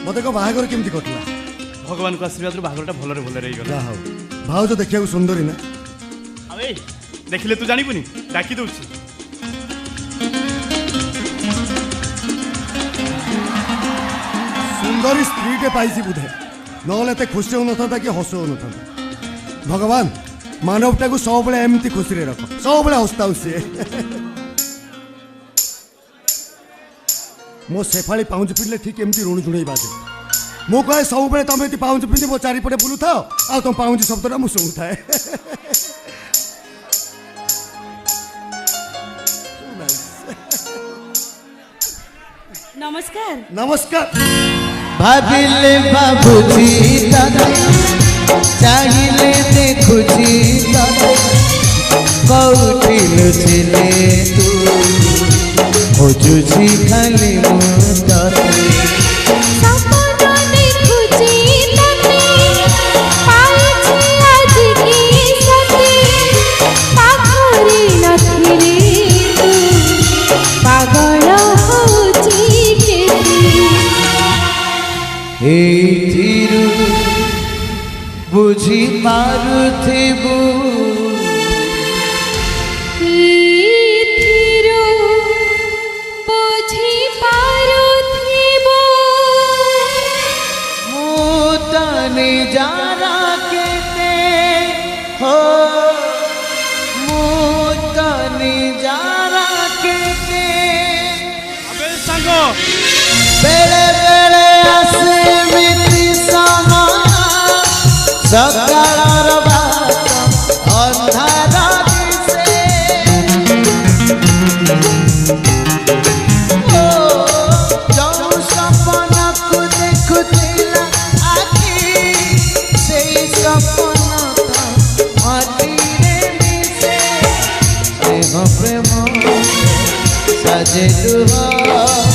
मत को बाहागर केमती कटला भगवान को आशीर्वाद बाहागरटा भलरे भलरे हो गला भाउज देखिया सुंदरी ना अबे देखिले तू जानिबुनी डाकी दउछि सुंदरी स्त्री के पाइसी बुधे नहले ते खुशी हो नथा कि हस हो नथा भगवान मानवटा को सब बेले एमती खुशी रे रख सब बेले हस्ता सी मो शेफाड़ी पाउच पिले ठीक एमती ऋण जुड़े बाजे मो कहे सब बेले तुम ये पाउच पिंधि मो चारिपटे बुलू था आ तुम पाउच शब्दटा मुझे शुणु थाए नमस्कार नमस्कार भाविले बाबूजी दादा चाहिए देखुजी दादा कौटी लुचिले तू खोजुची खाली मुदाते सपना देखुची तते पाइछि आज की सते पाखरी नथिले तू पागल होची एथिरु बुझी पारुथिबु एथिरु बुझी पारुथिबु मोतने जारा केते हो मोतने जारा केते अबे सांगो बेले बेले आसे मिति समा सकाळर बात अंधार दिसे ओ जो सपना को देखुथिला आखि सेई सपना माटी रे मिसे स्नेह प्रेम साजे दुहा